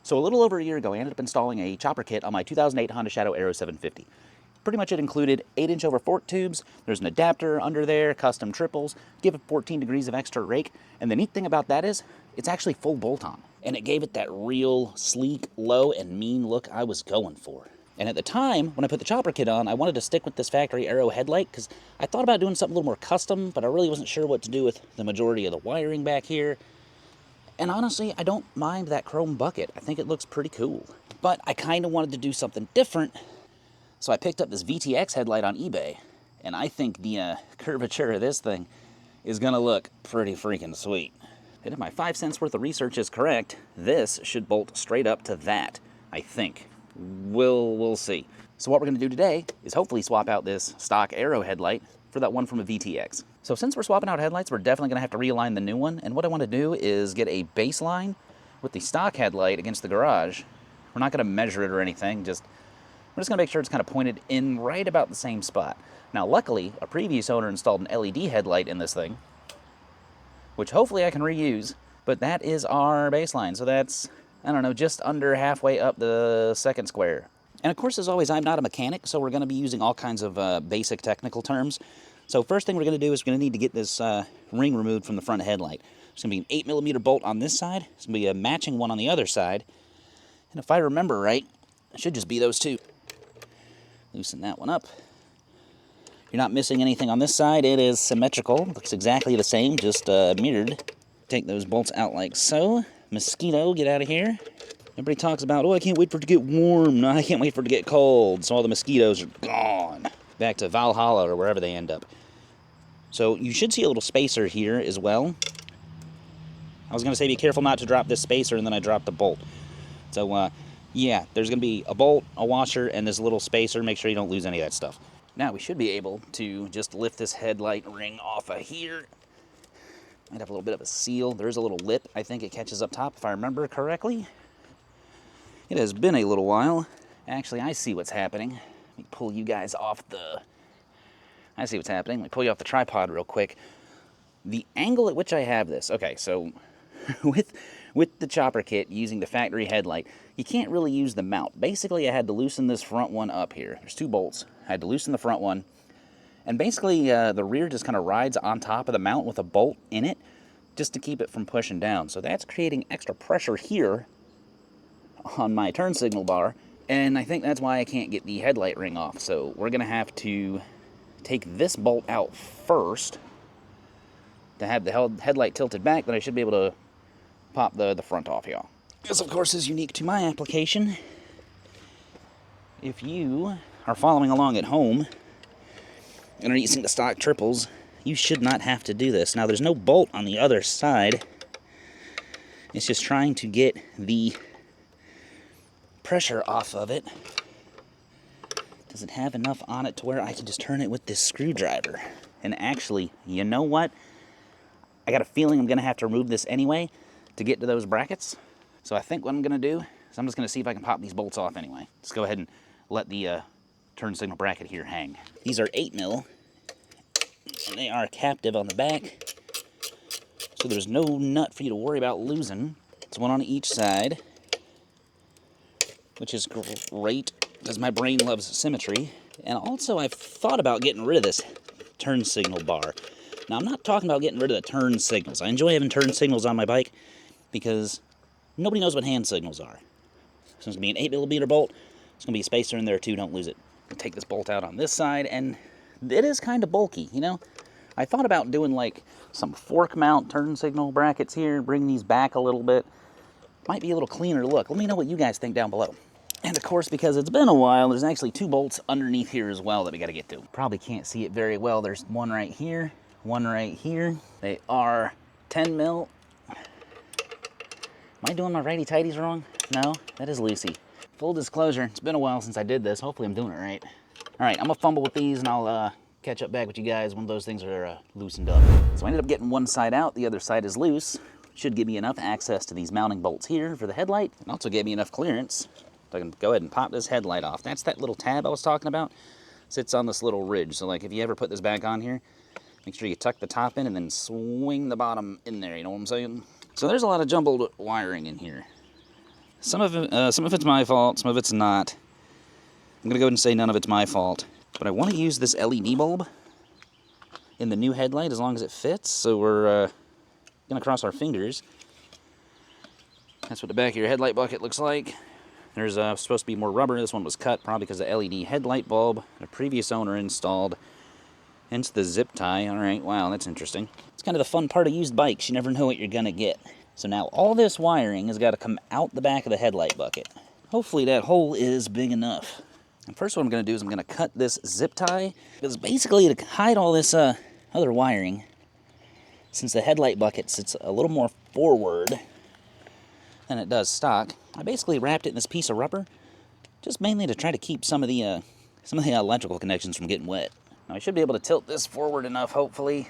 So a little over a year ago, I ended up installing a chopper kit on my 2008 Honda Shadow Aero 750. Pretty much it included 8-inch over fork tubes, there's an adapter under there, custom triples, give it 14 degrees of extra rake, and the neat thing about that is, it's actually full bolt-on. And it gave it that real sleek, low, and mean look I was going for. And at the time, when I put the chopper kit on, I wanted to stick with this factory Aero headlight, because I thought about doing something a little more custom, but I really wasn't sure what to do with the majority of the wiring back here. And honestly, I don't mind that chrome bucket. I think it looks pretty cool. But I kind of wanted to do something different, so I picked up this VTX headlight on eBay, and I think the curvature of this thing is going to look pretty freaking sweet. And if my 5 cents worth of research is correct, this should bolt straight up to that, I think. We'll see. So what we're going to do today is hopefully swap out this stock Aero headlight for that one from a VTX. So since we're swapping out headlights, we're definitely going to have to realign the new one. And what I want to do is get a baseline with the stock headlight against the garage. We're not going to measure it or anything. We're just going to make sure it's kind of pointed in right about the same spot. Now, luckily, a previous owner installed an LED headlight in this thing, which hopefully I can reuse. But that is our baseline. So that's, I don't know, just under halfway up the second square. And of course, as always, I'm not a mechanic, so we're going to be using all kinds of basic technical terms. So first thing we're going to do is we're going to need to get this ring removed from the front headlight. There's going to be an 8mm bolt on this side. There's going to be a matching one on the other side. And if I remember right, it should just be those two. Loosen that one up. You're not missing anything on this side. It is symmetrical. Looks exactly the same, just mirrored. Take those bolts out like so. Mosquito, get out of here. Everybody talks about, oh, I can't wait for it to get warm. No, I can't wait for it to get cold. So all the mosquitoes are gone. Back to Valhalla or wherever they end up. So you should see a little spacer here as well. I was going to say be careful not to drop this spacer, and then I dropped the bolt. So, yeah, there's going to be a bolt, a washer, and this little spacer. Make sure you don't lose any of that stuff. Now we should be able to just lift this headlight ring off of here. Might have a little bit of a seal. There's a little lip. I think it catches up top, if I remember correctly. It has been a little while. Actually, I see what's happening. Let me pull you guys off the... I see what's happening. Let me pull you off the tripod real quick. The angle at which I have this... Okay, so with the chopper kit using the factory headlight, you can't really use the mount. Basically, I had to loosen this front one up here. There's two bolts. I had to loosen the front one. And basically, the rear just kind of rides on top of the mount with a bolt in it just to keep it from pushing down. So that's creating extra pressure here on my turn signal bar. And I think that's why I can't get the headlight ring off. So we're going to have to take this bolt out first to have the headlight tilted back. Then I should be able to pop the front off here. This, of course, is unique to my application. If you are following along at home and are using the stock triples, you should not have to do this. Now, there's no bolt on the other side. It's just trying to get the pressure off of it. Does it have enough on it to where I can just turn it with this screwdriver? And actually, you know what? I got a feeling I'm going to have to remove this anyway to get to those brackets. So I think what I'm going to do is I'm just going to see if I can pop these bolts off anyway. Let's go ahead and let the turn signal bracket here hang. These are 8mm, and they are captive on the back. So there's no nut for you to worry about losing. It's one on each side, which is great because my brain loves symmetry. And also, I've thought about getting rid of this turn signal bar. Now, I'm not talking about getting rid of the turn signals. I enjoy having turn signals on my bike because nobody knows what hand signals are. So it's going to be an 8mm bolt. There's going to be a spacer in there too, don't lose it. I'll take this bolt out on this side, and it is kind of bulky, you know? I thought about doing like some fork mount turn signal brackets here, bring these back a little bit. Might be a little cleaner look. Let me know what you guys think down below. And of course, because it's been a while, there's actually two bolts underneath here as well that we got to get to. Probably can't see it very well. There's one right here, one right here. They are 10mm. Am I doing my righty-tighties wrong? No, that is loosey. Full disclosure, it's been a while since I did this. Hopefully I'm doing it right. All right, I'm gonna fumble with these and I'll catch up back with you guys when those things are loosened up. So I ended up getting one side out, the other side is loose. Should give me enough access to these mounting bolts here for the headlight, and also gave me enough clearance so I can go ahead and pop this headlight off. That's that little tab I was talking about. Sits on this little ridge, so like if you ever put this back on here, make sure you tuck the top in and then swing the bottom in there, you know what I'm saying? So there's a lot of jumbled wiring in here. Some of it's my fault, some of it's not. I'm gonna go ahead and say none of it's my fault. But I want to use this LED bulb in the new headlight as long as it fits, so we're gonna cross our fingers. That's what the back of your headlight bucket looks like. There's supposed to be more rubber. This one was cut probably because the LED headlight bulb the previous owner installed. Hence the zip tie. Alright, wow, that's interesting. It's kind of the fun part of used bikes. You never know what you're gonna get. So now all this wiring has got to come out the back of the headlight bucket. Hopefully that hole is big enough. And first what I'm gonna do is I'm gonna cut this zip tie. Because basically to hide all this other wiring, since the headlight bucket sits a little more forward than it does stock, I basically wrapped it in this piece of rubber, just mainly to try to keep some of the electrical connections from getting wet. Now I should be able to tilt this forward enough, hopefully.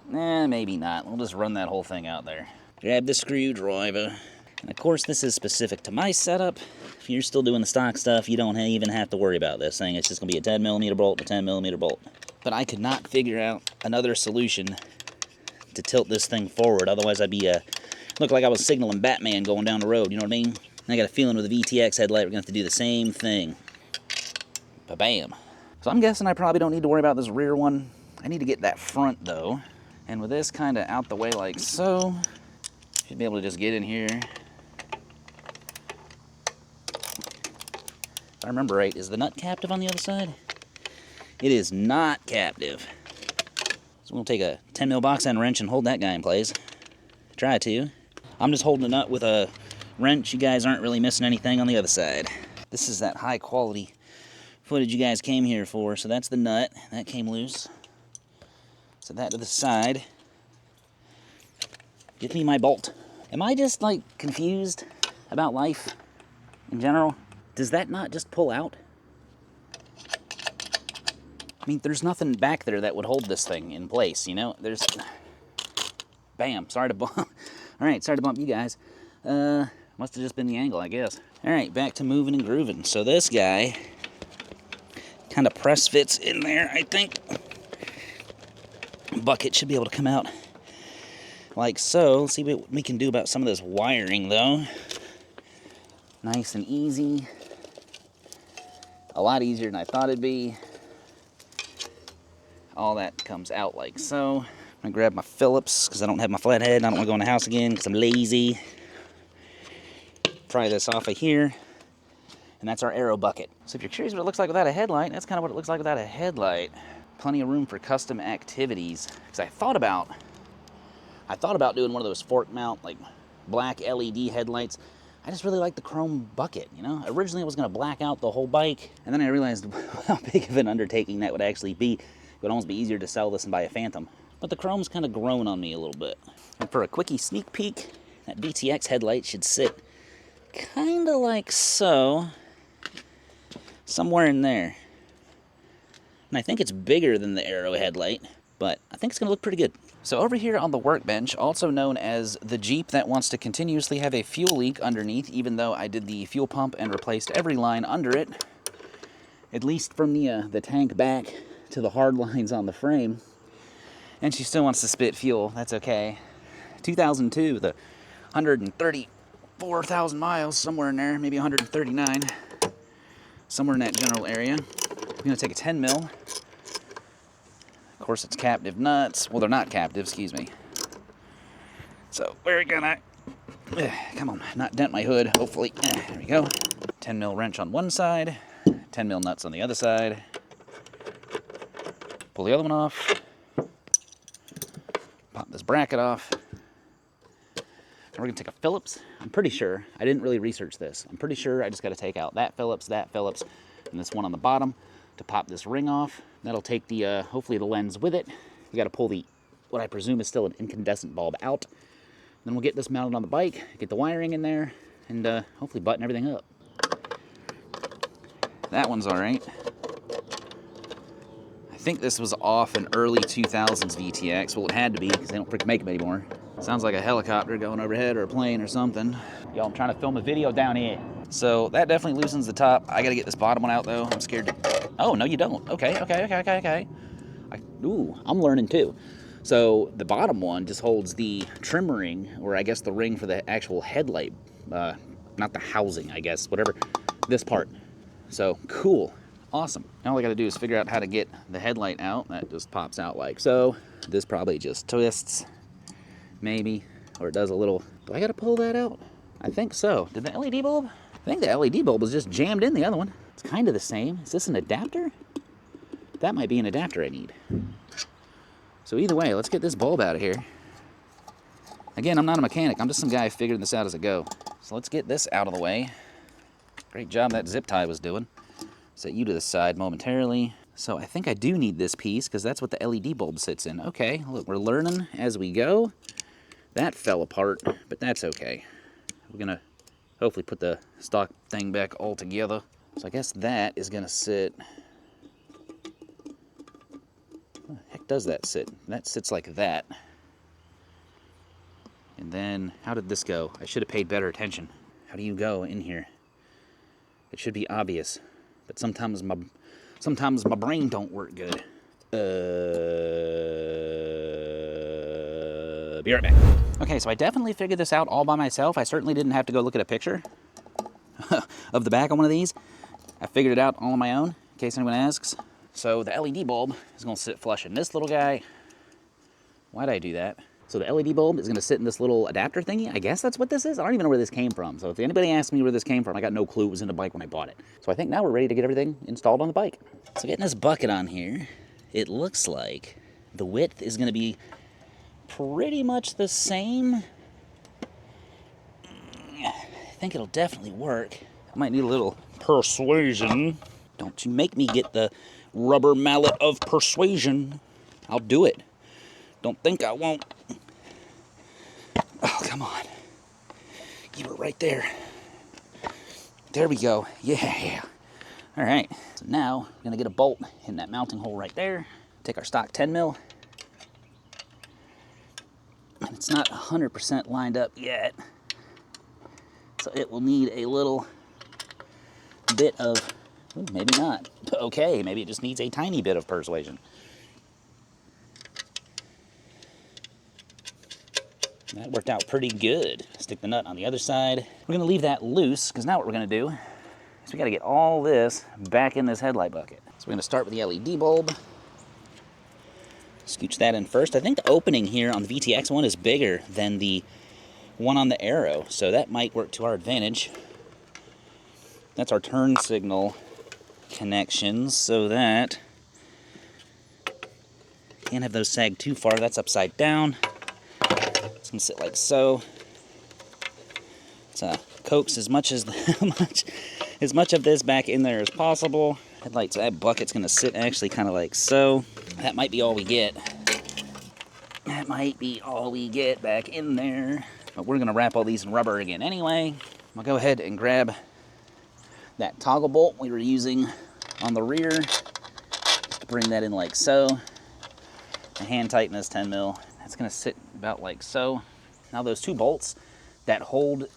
Maybe not. We'll just run that whole thing out there. Grab the screwdriver. And of course this is specific to my setup. If you're still doing the stock stuff, you don't even have to worry about this thing. It's just going to be a 10mm bolt, a 10mm bolt. But I could not figure out another solution to tilt this thing forward. Otherwise I'd be look like I was signaling Batman going down the road, you know what I mean? And I got a feeling with the VTX headlight we're going to have to do the same thing. Ba-bam. So I'm guessing I probably don't need to worry about this rear one. I need to get that front though. And with this kind of out the way like so, should be able to just get in here. If I remember right, is the nut captive on the other side? It is not captive. So we'll take a 10mm box end wrench and hold that guy in place. Try to. I'm just holding the nut with a wrench. You guys aren't really missing anything on the other side. This is that high quality footage you guys came here for. So that's the nut. That came loose. Set that to the side. Give me my bolt. Am I just like confused about life in general? Does that not just pull out? I mean, there's nothing back there that would hold this thing in place, you know? There's... Bam, sorry to bump. Alright, sorry to bump you guys. Must have just been the angle, I guess. Alright, back to moving and grooving. So this guy kind of press fits in there, I think. Bucket should be able to come out like so. Let's see what we can do about some of this wiring, though. Nice and easy. A lot easier than I thought it'd be. All that comes out like so. I'm gonna grab my Phillips because I don't have my flathead and I don't want to go in the house again because I'm lazy. Pry this off of here. And that's our Aero bucket. So if you're curious what it looks like without a headlight, that's kind of what it looks like without a headlight. Plenty of room for custom activities. Because I thought about doing one of those fork mount, like black LED headlights. I just really like the chrome bucket, you know? Originally I was gonna black out the whole bike, and then I realized how big of an undertaking that would actually be. It would almost be easier to sell this and buy a Phantom. But the chrome's kind of grown on me a little bit. And for a quickie sneak peek, that VTX headlight should sit kind of like so. Somewhere in there. And I think it's bigger than the Aero headlight, but I think it's going to look pretty good. So over here on the workbench, also known as the Jeep that wants to continuously have a fuel leak underneath, even though I did the fuel pump and replaced every line under it, at least from the tank back to the hard lines on the frame. And she still wants to spit fuel. That's okay. 2002, the 134,000 miles, somewhere in there, maybe 139, somewhere in that general area. I'm going to take a 10mm. Of course, it's captive nuts. Well, they're not captive, excuse me. So we're gonna, come on, not dent my hood, hopefully. There we go. 10mm wrench on one side, 10mm nuts on the other side. Pull the other one off. Pop this bracket off. And we're gonna take a Phillips. I'm pretty sure, I didn't really research this. I'm pretty sure I just gotta take out that Phillips, and this one on the bottom to pop this ring off. That'll take the, hopefully the lens with it. We gotta pull the, what I presume is still an incandescent bulb out. Then we'll get this mounted on the bike, get the wiring in there, and hopefully button everything up. That one's all right. I think this was off an early 2000s VTX. Well, it had to be because they don't freaking make them anymore. Sounds like a helicopter going overhead or a plane or something. Yo, I'm trying to film a video down here. So that definitely loosens the top. I gotta get this bottom one out though. I'm scared to... Oh, no you don't. Okay. Ooh, I'm learning too. So the bottom one just holds the trim ring, or I guess the ring for the actual headlight not the housing, I guess, whatever, this part. So cool, awesome. Now all I gotta do is figure out how to get the headlight out. That just pops out like so. This probably just twists, maybe, or it does a little. Do I gotta pull that out? I think so. Did the LED bulb? I think the LED bulb was just jammed in the other one. It's kind of the same. Is this an adapter? That might be an adapter I need. So either way, let's get this bulb out of here. Again, I'm not a mechanic. I'm just some guy figuring this out as I go. So let's get this out of the way. Great job that zip tie was doing. Set you to the side momentarily. So I think I do need this piece because that's what the LED bulb sits in. Okay, look, we're learning as we go. That fell apart, but that's okay. We're gonna hopefully put the stock thing back all together. So I guess that is gonna sit. Where the heck does that sit? That sits like that. And then, how did this go? I should have paid better attention. How do you go in here? It should be obvious, but sometimes my brain don't work good. Be right back. Okay, so I definitely figured this out all by myself. I certainly didn't have to go look at a picture of the back on one of these. I figured it out all on my own, in case anyone asks. So the LED bulb is gonna sit flush in this little guy. Why'd I do that? So the LED bulb is gonna sit in this little adapter thingy. I guess that's what this is. I don't even know where this came from. So if anybody asks me where this came from, I got no clue. It was in the bike when I bought it. So I think now we're ready to get everything installed on the bike. So getting this bucket on here, it looks like the width is gonna be pretty much the same. I think it'll definitely work. I might need a little persuasion. Don't you make me get the rubber mallet of persuasion. I'll do it. Don't think I won't. Oh, come on. Keep it right there. There we go. Yeah. All right. So now we're gonna get a bolt in that mounting hole right there. Take our stock 10 mil. And it's not 100% lined up yet. So it will need a little bit of, maybe not. Okay, maybe it just needs a tiny bit of persuasion. That worked out pretty good. Stick the nut on the other side. We're gonna leave that loose, because now what we're gonna do is we gotta get all this back in this headlight bucket. So we're gonna start with the LED bulb. Scooch that in first. I think the opening here on the VTX one is bigger than the one on the Aero, so that might work to our advantage. That's our turn signal connections, so that can't have those sag too far. That's upside down. It's gonna sit like so. Let's coax as much of this back in there as possible. Headlights, that bucket's gonna sit actually kind of like so. That might be all we get. That might be all we get back in there. But we're gonna wrap all these in rubber again anyway. I'll go ahead and grab that toggle bolt we were using on the rear. Just bring that in like so. The hand tighten this 10 mil. That's gonna sit about like so. Now those two bolts that held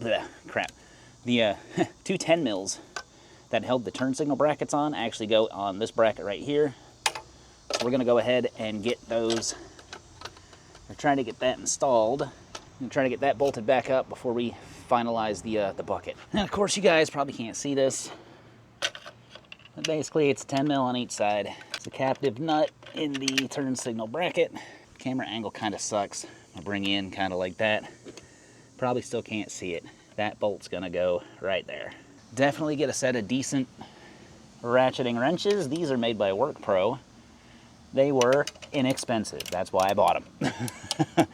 the two 10 mils that held the turn signal brackets on actually go on this bracket right here. So we're gonna go ahead and get those. We're trying to get that installed. I'm gonna try to get that bolted back up before we finalize the bucket. And of course you guys probably can't see this, but basically it's 10 mil on each side. It's a captive nut in the turn signal bracket. Camera angle kind of sucks. I'll bring in kind of like that. Probably still can't see it. That bolt's gonna go right there. Definitely get a set of decent ratcheting wrenches. These are made by Work Pro. They were inexpensive. That's why I bought them.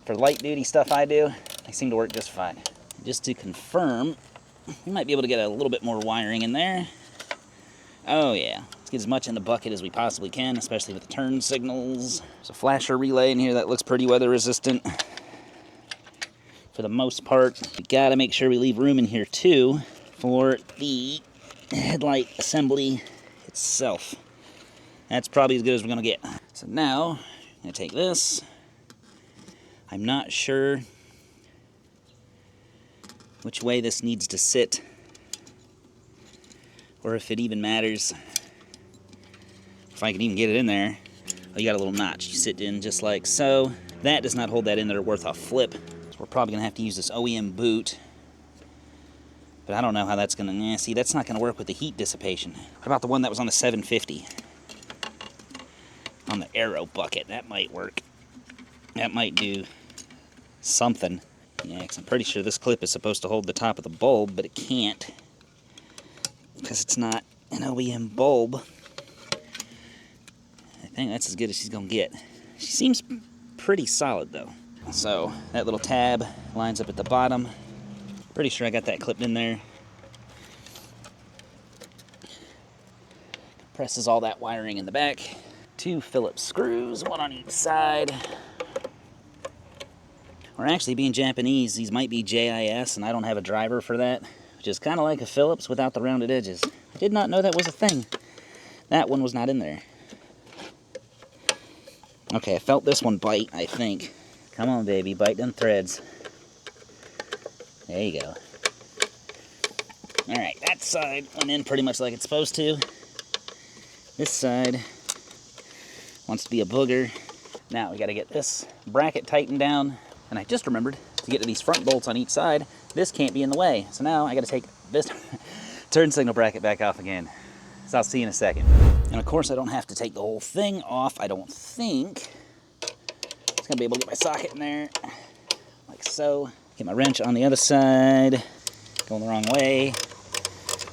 For light duty stuff I do, they seem to work just fine. Just to confirm, we might be able to get a little bit more wiring in there. Oh yeah, let's get as much in the bucket as we possibly can, especially with the turn signals. There's a flasher relay in here that looks pretty weather resistant. For the most part, we gotta make sure we leave room in here too for the headlight assembly itself. That's probably as good as we're gonna get. So now, I'm gonna take this. I'm not sure which way this needs to sit, or if it even matters. If I can even get it in there. Oh, you got a little notch. You sit in just like so. That does not hold that in there worth a flip. So we're probably gonna have to use this OEM boot But I don't know how that's going to... see, that's not going to work with the heat dissipation. What about the one that was on the 750? On the Aero bucket. That might work. That might do something. Yeah, because I'm pretty sure this clip is supposed to hold the top of the bulb, but it can't. Because it's not an OEM bulb. I think that's as good as she's going to get. She seems pretty solid, though. So, that little tab lines up at the bottom. Pretty sure I got that clipped in there. Presses all that wiring in the back. 2 Phillips screws, 1 on each side. Or actually, being Japanese, these might be JIS, and I don't have a driver for that, which is kind of like a Phillips without the rounded edges. I did not know that was a thing. That one was not in there. Okay, I felt this one bite, I think. Come on, baby, bite them threads. There you go. Alright, that side went in pretty much like it's supposed to. This side wants to be a booger. Now we got to get this bracket tightened down. And I just remembered to get to these front bolts on each side, this can't be in the way. So now I got to take this turn signal bracket back off again. So I'll see you in a second. And of course I don't have to take the whole thing off, I don't think. Just gonna be able to get my socket in there, like so. Get my wrench on the other side, going the wrong way.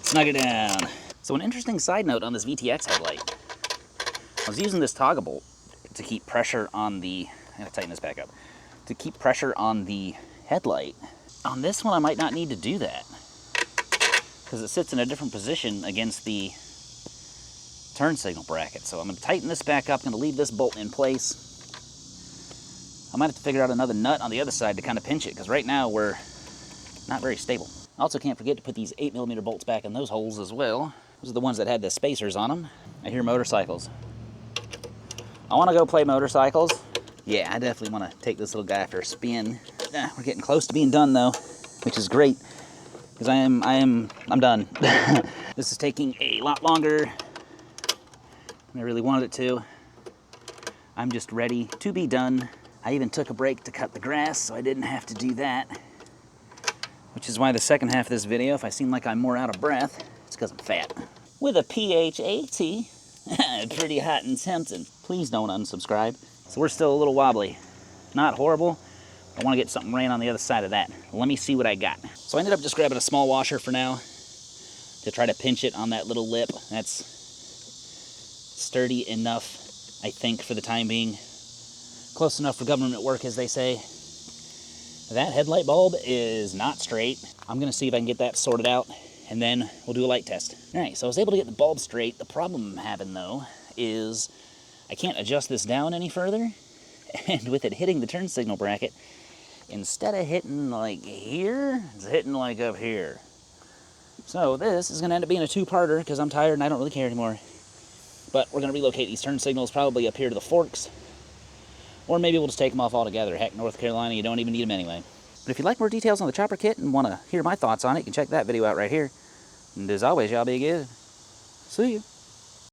Snug it down. So an interesting side note on this VTX headlight. I was using this toggle bolt to keep pressure on the, I gotta tighten this back up, to keep pressure on the headlight. On this one I might not need to do that, because it sits in a different position against the turn signal bracket. So I'm gonna tighten this back up, I'm gonna leave this bolt in place. I might have to figure out another nut on the other side to kind of pinch it, because right now we're not very stable. I also can't forget to put these 8mm bolts back in those holes as well. Those are the ones that had the spacers on them. I hear motorcycles. I want to go play motorcycles. Yeah, I definitely want to take this little guy for a spin. We're getting close to being done though, which is great, because I'm done. This is taking a lot longer than I really wanted it to. I'm just ready to be done. I even took a break to cut the grass, so I didn't have to do that. Which is why the second half of this video, if I seem like I'm more out of breath, it's because I'm fat. With a PHAT, pretty hot and tempting. Please don't unsubscribe. So we're still a little wobbly. Not horrible. I want to get something ran on the other side of that. Let me see what I got. So I ended up just grabbing a small washer for now to try to pinch it on that little lip. That's sturdy enough, I think, for the time being. Close enough for government work, as they say. That headlight bulb is not straight. I'm gonna see if I can get that sorted out, and then we'll do a light test. All right, so I was able to get the bulb straight. The problem I'm having, though, is I can't adjust this down any further, and with it hitting the turn signal bracket, instead of hitting like here, it's hitting like up here. So this is gonna end up being a two-parter, because I'm tired and I don't really care anymore. But we're gonna relocate these turn signals probably up here to the forks, or maybe we'll just take them off altogether. Heck, North Carolina, you don't even need them anyway. But if you'd like more details on the chopper kit and want to hear my thoughts on it, you can check that video out right here. And as always, y'all be good. See you.